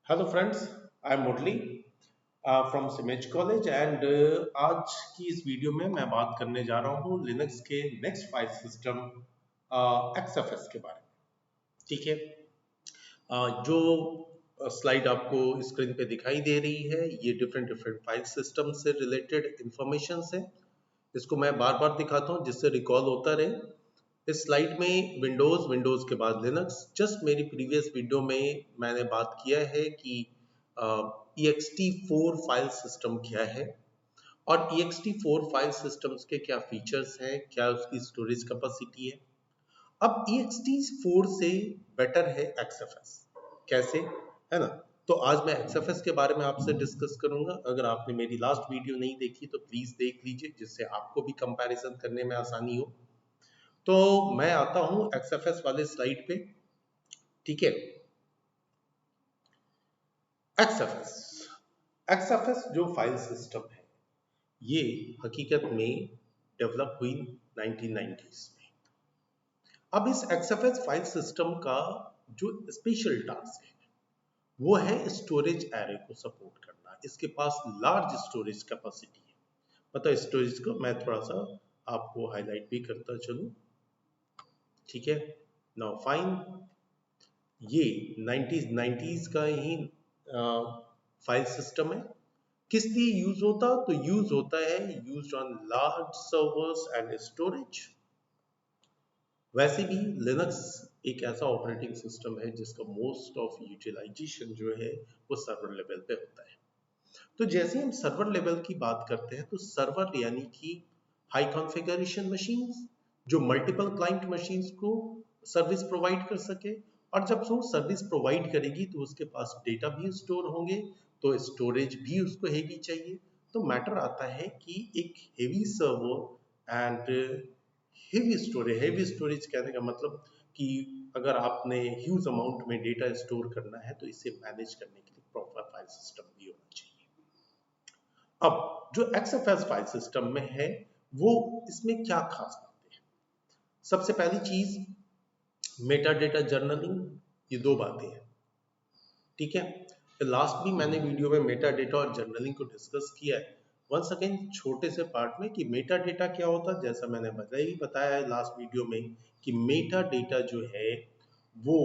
Hello friends, I am Murali from सिमेज college and आज की इस वीडियो में मैं बात करने जा रहा हूँ लिनक्स के नेक्स्ट फाइल सिस्टम XFS के बारे में। ठीक है। जो स्लाइड आपको स्क्रीन पे दिखाई दे रही है ये डिफरेंट डिफरेंट फाइल सिस्टम से रिलेटेड इंफॉर्मेशन है। इसको मैं बार बार दिखाता हूँ जिससे रिकॉल होता रहे। इस स्लाइड में विंडोज के बाद लिनक्स। जस्ट मेरी प्रीवियस वीडियो में मैंने बात किया है कि ext4 फाइल सिस्टम क्या है और ext4 फाइल सिस्टम्स के क्या फीचर्स हैं, क्या उसकी स्टोरेज कैपेसिटी है। अब ext4 से बेटर है XFS। कैसे, है ना? तो आज मैं XFS के बारे में आपसे डिस्कस करूंगा। अगर आपने मेरी लास्ट वीडियो नहीं देखी तो प्लीज देख लीजिए जिससे आपको भी कंपैरिजन करने में आसानी हो। तो मैं आता हूं XFS वाले स्लाइड पे। ठीक है। XFS XFS जो फाइल सिस्टम है ये हकीकत में डेवलप हुई 1990s में। अब इस XFS फाइल सिस्टम का जो स्पेशल टास्क है वो है स्टोरेज एरे को सपोर्ट करना। इसके पास लार्ज स्टोरेज कैपेसिटी है। मतलब स्टोरेज को मैं थोड़ा सा आपको हाईलाइट भी करता चलूं। ठीक है। नाउ फाइन, ये 90s का ही फाइल सिस्टम है। किस लिए यूज होता? तो यूज होता है use on large servers and storage. वैसे भी लिनक्स एक ऐसा ऑपरेटिंग सिस्टम है जिसका मोस्ट ऑफ यूटिलाइजेशन जो है वो सर्वर लेवल पे होता है। तो जैसे हम सर्वर लेवल की बात करते हैं तो सर्वर यानी कि हाई कॉन्फ़िगरेशन मशीन्स जो मल्टीपल क्लाइंट मशीन्स को सर्विस प्रोवाइड कर सके। और जब वो सर्विस प्रोवाइड करेगी तो उसके पास डेटा भी स्टोर होंगे, तो स्टोरेज भी उसको हेवी चाहिए। तो मैटर आता है कि एक heavy server and heavy storage कहने का मतलब कि अगर आपने ह्यूज अमाउंट में डेटा स्टोर करना है तो इसे मैनेज करने के लिए प्रॉपर फाइल सिस्टम भी होना चाहिए। अब जो XFS फाइल सिस्टम में है वो इसमें क्या खास बातें हैं? सबसे पहली चीज मेटा डेटा जर्नलिंग। ये दो बातें हैं। ठीक है। तो लास्ट भी मैंने वीडियो में मेटा डेटा और जर्नलिंग को डिस्कस किया है। वंस अगेन छोटे से पार्ट में कि मेटा डेटा क्या होता है, जैसा मैंने बताया है लास्ट वीडियो में कि मेटा डेटा जो है वो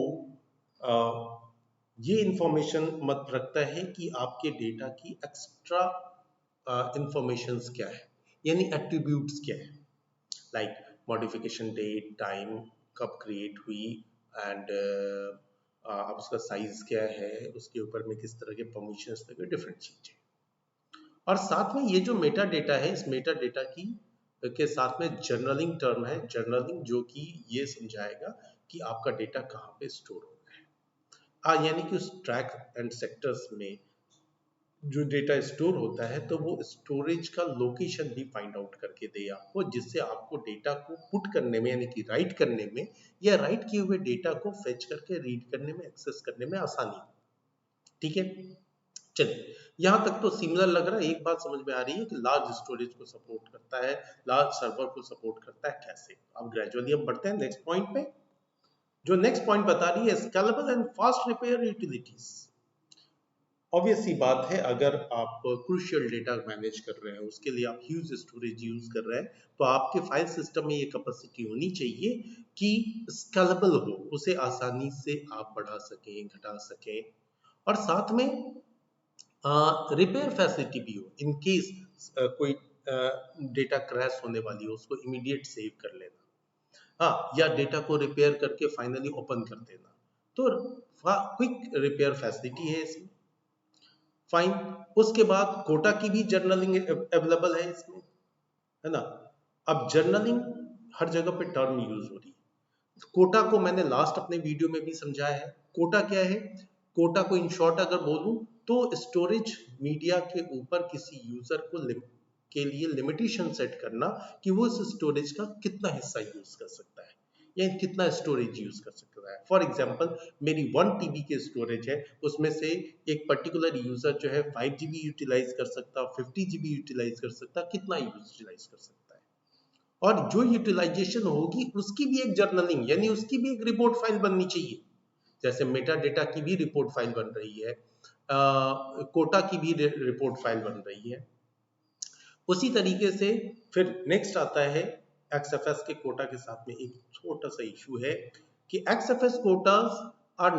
आ, ये इंफॉर्मेशन मत रखता है कि आपके डेटा की एक्स्ट्रा इंफॉर्मेशंस क्या है, यानी एट्रीब्यूट्स क्या है, लाइक मॉडिफिकेशन डेट, टाइम, कब क्रिएट हुई एंड अब उसका साइज क्या है, उसके ऊपर में किस तरह के परमिशंस लगे, डिफरेंट चीजें। और साथ में ये जो मेटा डेटा है इस मेटा डेटा की के साथ में जर्नलिंग टर्म है। जर्नलिंग जो कि ये समझाएगा कि आपका डेटा कहाँ पे स्टोर हो रहा है। यानी कि उस ट्रैक एंड सेक्टर्स में जो डेटा स्टोर होता है तो वो स्टोरेज का लोकेशन भी फाइंड आउट करके दे आपको, जिससे आपको डेटा को पुट करने में यानी कि राइट करने में या राइट किए हुए डेटा को फेच करके रीड करने में, एक्सेस करने में आसानी। ठीक है। चलिए, यहां तक तो सिमिलर लग रहा है। एक बात समझ में आ रही है कि लार्ज स्टोरेज को सपोर्ट करता है, लार्ज सर्वर को सपोर्ट करता है। कैसे? अब ग्रेजुअली हम बढ़ते हैं नेक्स्ट पॉइंट पे। जो नेक्स्ट पॉइंट बता रही है scalable and fast repair utilities. Obvious सी बात है, अगर आप क्रूशियल डेटा मैनेज कर रहे हैं, उसके लिए आप ह्यूज स्टोरेज यूज कर रहे हैं, तो आपके फाइल सिस्टम में ये कैपेसिटी होनी चाहिए कि स्केलेबल हो, उसे आसानी से आप बढ़ा सकें, घटा सकें। और साथ में रिपेयर फैसिलिटी भी हो। इन केस कोई डेटा क्रैश होने वाली हो, उसको इमीडिएट सेव कर लेना, हाँ, या डेटा को रिपेयर करके फाइनली ओपन कर देना। तो क्विक रिपेयर फैसिलिटी है इसमें। फाइन। उसके बाद कोटा की भी जर्नलिंग अवेलेबल है इसमें, है ना? अब जर्नलिंग हर जगह पे टर्म यूज हो रही है। कोटा को मैंने लास्ट अपने वीडियो में भी समझाया है। कोटा क्या है? कोटा को इन शॉर्ट अगर बोलूं तो स्टोरेज मीडिया के ऊपर किसी यूजर को के लिए लिमिटेशन सेट करना कि वो इस स्टोरेज का कितना हिस्सा यूज कर सकता है या कितना स्टोरेज यूज कर सकता है। फॉर एग्जांपल, मेरी 1 TB के स्टोरेज है, उसमें से एक पर्टिकुलर यूजर जो है 5 GB यूटिलाइज कर सकता, 50 GB यूटिलाइज कर सकता, कितना यूटिलाइज कर सकता है। और जो यूटिलाइजेशन होगी उसकी भी एक जर्नलिंग यानी उसकी भी एक रिपोर्ट फाइल बननी चाहिए। जैसे मेटा डेटा की भी रिपोर्ट फाइल बन रही है, कोटा की भी रिपोर्ट फाइल बन रही है। उसी तरीके से फिर नेक्स्ट आता है XFS के कोटा के साथ में एक छोटा सा इशू है कि XFS quotas are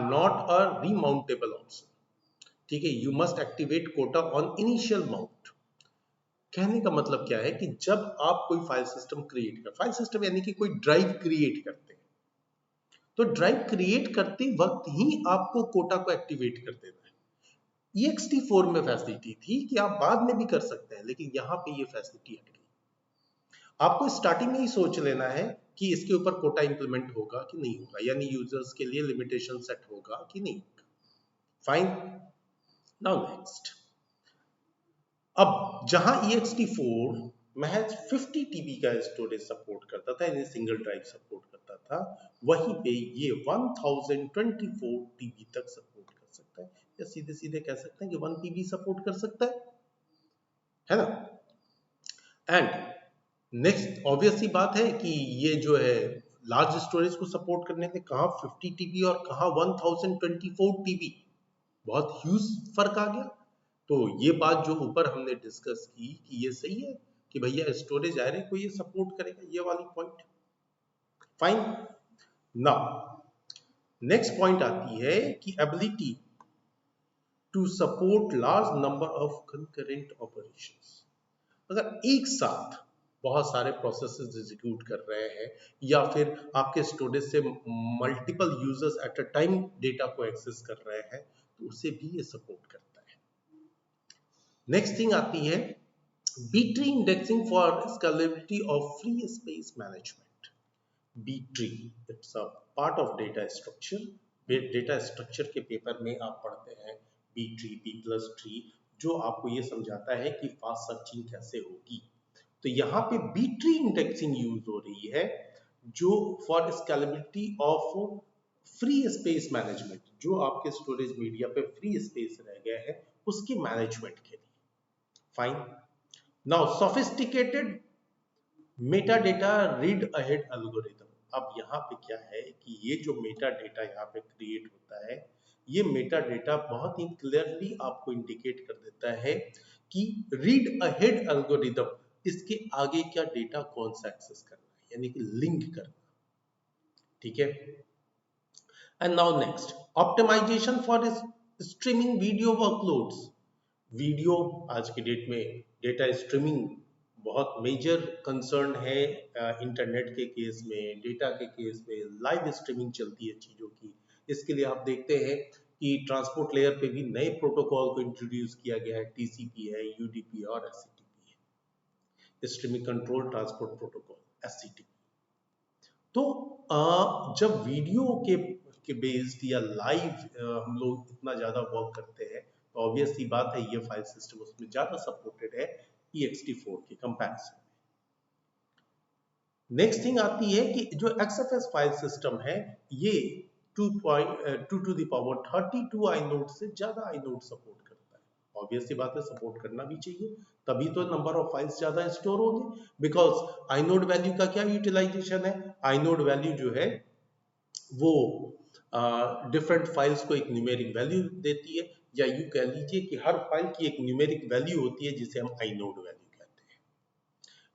not a remountable option. ठीक है, you must activate quota on initial mount. कहने का मतलब क्या है कि जब आप कोई फाइल सिस्टम क्रिएट कर, फाइल सिस्टम यानी कि कोई ड्राइव क्रिएट करते हैं, तो ड्राइव क्रिएट करते वक्त ही आपको कोटा को एक्टिवेट कर देना है। ext4 में फैसिलिटी थी कि आप बाद में भी कर सकते हैं, लेकिन यहां पे ये फैसिलिटी हट गई। आपको स्टार्टिंग में ही सोच लेना है कि इसके ऊपर कोटा इंप्लीमेंट होगा कि नहीं होगा, यानी यूजर्स के लिए लिमिटेशन सेट होगा कि नहीं होगा। Fine, now next. अब जहां ext4 महज 50 TB का स्टोरेज सपोर्ट करता था, यानी सिंगल ड्राइव सपोर्ट करता था, वहीं पे ये 1024 TB तक सपोर्ट कर सकता है, या सीधे सीधे कह सकते हैं कि 1 TB सपोर्ट कर सकता है ना। एंड नेक्स्ट ऑब्वियस सी बात है कि ये जो है लार्ज स्टोरेज को सपोर्ट करने के कहां 50 TB और कहां 1024 TB, बहुत ह्यूज फर्क आ गया। तो ये बात जो ऊपर हमने डिस्कस की कि ये सही है कि भैया स्टोरेज एरे को ये सपोर्ट करेगा, ये वाली point. Fine, now next point आती है कि ability to support large number of concurrent operations. अगर एक साथ बहुत सारे प्रोसेसेस एग्जीक्यूट कर रहे हैं, या फिर आपके स्टोरेज से multiple users at a time data को एक्सेस कर रहे हैं, तो उसे भी ये सपोर्ट करता है। नेक्स्ट थिंग आती है B-tree indexing for scalability of free space management. B-tree, it's a part of data structure. Data structure के पेपर में आप पढ़ते हैं B-tree, B+tree, जो आपको ये समझाता है कि फास्ट सर्चिंग कैसे होगी। तो यहाँ पे B-tree indexing यूज हो रही है, जो for scalability of free space management, जो आपके स्टोरेज मीडिया पे फ्री स्पेस रह गए हैं उसके मैनेजमेंट के लिए। Fine, now sophisticated metadata read ahead algorithm। अब यहाँ पे क्या है कि ये जो मेटा डेटा यहाँ पे क्रिएट होता है, ये मेटा डेटा बहुत ही क्लियरली आपको इंडिकेट कर देता है कि रीड अहेड एल्गोरिदम इसके आगे क्या डेटा कौन सा एक्सेस करना है, यानी कि लिंक करना। ठीक है, and now next, optimisation for streaming video workloads. Video आज की डेट में डेटा स्ट्रीमिंग बहुत मेजर कंसर्न है। इंटरनेट के केस में, डेटा के केस में लाइव स्ट्रीमिंग चलती है चीज़ों की। इसके लिए आप देखते हैं कि ट्रांसपोर्ट लेयर पे भी नए प्रोटोकॉल को इंट्रोड्यूस किया गया है, TCP है, UDP और SCTP है, streaming control transport protocol, SCTP। तो जब वीडियो के बेस्ड या लाइव हम लोग इतना ज़्यादा वर्क करते हैं, तो ऑब्वियस सी बात है ये फाइल सिस्टम उसमें ज़्यादा सपोर्टेड है ext4 के कंपैरिजन में। नेक्स्ट थिंग आती है कि जो XFS फाइल सिस्टम है, ये 2 to the power 32 inode से ज़्यादा inode सपोर्ट करता है। ऑब्वियस सी बात है, सपोर्ट करना भी चाहिए, तभी तो नंबर ऑफ फाइल्स ज़्यादा स्टोर होंगे। बिकॉज inode वैल्यू का क्या यूटिलाइजेशन है, inode वैल्यू जो है वो डिफरेंट फाइल्स को एक न्यूमेरिक वैल्यू देती है, या यूं कह लीजिए कि हर फाइल की एक न्यूमेरिक वैल्यू होती है जिसे हम inode वैल्यू कहते हैं।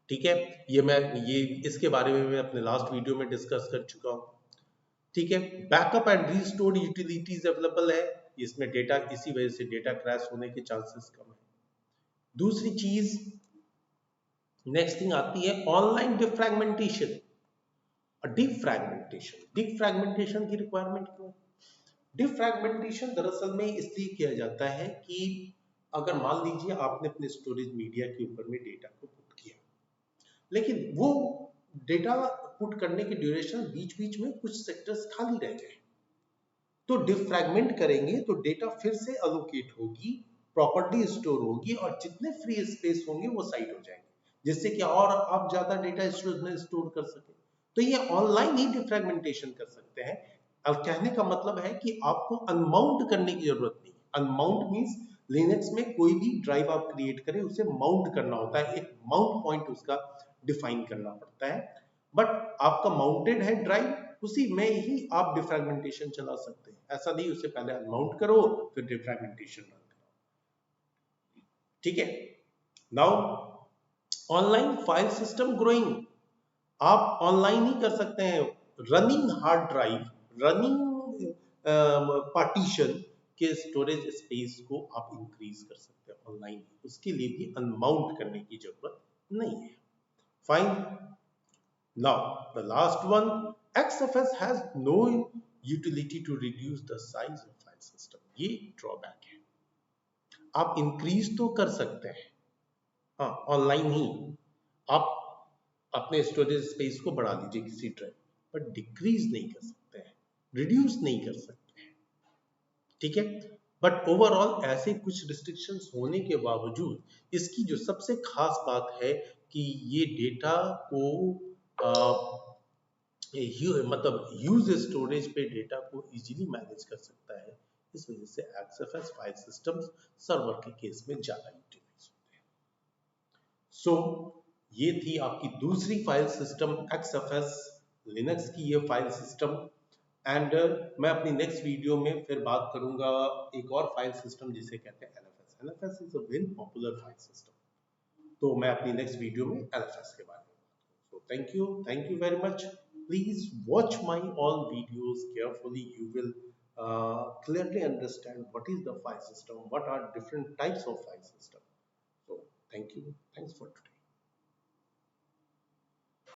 ठीक है, ये इसके बारे में मैं अपने लास्ट वीडियो में डिस्कस कर चुका हूं। ठीक है, backup and restore utilities available है, इसमें डेटा, इसी वजह से डेटा क्रैश होने के चांसेस कम है। दूसरी चीज, नेक्स्ट थिंग आती है ऑनलाइन डिफ्रैगमेंटेशन। डिफ्रैगमेंटेशन की रिक्वायरमेंट क्यों है? डिफ्रैगमेंटेशन दरअसल में इसलिए किया जाता है कि अगर मान लीजिए आपने अपने स्टोरेज मीडिया के ऊपर में डेटा को पुट किया, लेकिन वो डेटा पुट करने की ड्यूरेशन बीच बीच में कुछ सेक्टर्स खाली रह गए, तो डिफ्रैगमेंट करेंगे तो डेटा फिर से अलोकेट होगी, प्रॉपर्टी स्टोर होगी, और जितने फ्री स्पेस होंगे वो साइड हो जाएंगे, जिससे कि और आप ज्यादा डेटा स्टोर कर सके। तो ये ऑनलाइन ही डिफ्रैगमेंटेशन कर सकते हैं। अब कहने का मतलब है कि आपको अनमाउंट करने की जरूरत नहीं। अनमाउंट मींस लिनक्स में कोई भी ड्राइव आप क्रिएट करें उसे माउंट करना होता है, एक माउंट पॉइंट उसका डिफाइन करना पड़ता है। बट आपका माउंटेड है ड्राइव, उसी में ही आप डिफ्रैगमेंटेशन चला सकते हैं। ऐसा नहीं उसे पहले अनमाउंट करो फिर डिफ्रैगमेंटेशन रन करो। ठीक है। Now online file system growing, आप ऑनलाइन ही कर सकते हैं। Running hard drive, running partition के स्टोरेज स्पेस को आप इंक्रीज कर सकते हैं ऑनलाइन, उसके लिए भी अनमाउंट करने की जरूरत नहीं है। Fine. Now, the last one, XFS has no utility to reduce the size of file system. ये ड्रॉबैक है। आप इंक्रीज तो कर सकते हैं, हाँ ऑनलाइन ही आप अपने स्टोरेज स्पेस को बढ़ा लीजिए किसी ड्राइव, बट डिक्रीज नहीं कर सकते हैं, रिड्यूस नहीं कर सकते हैं। ठीक है। बट ओवरऑल ऐसे कुछ रिस्ट्रिक्शंस होने के बावजूद इसकी जो सबसे खास बात है कि ये डेटा को मतलब यूज स्टोरेज पे डेटा को इजीली मैनेज कर सकता है। इस वजह से XFS फाइल सिस्टम्स सर्वर के केस में ज्यादा यूटिलाइज होते हैं। सो ये थी आपकी दूसरी फाइल सिस्टम XFS, लिनक्स की ये फाइल सिस्टम। एंड मैं अपनी नेक्स्ट वीडियो में फिर बात करूंगा एक और फाइल सिस्टम जिसे कहते हैं LFS। LFS is a very popular file system, तो मैं अपनी नेक्स्ट वीडियो में LFS के बारे में। So thank you very much. Please watch my all videos carefully. You will clearly understand what is the file system, what are different types of file system. So thank you. Thanks for today.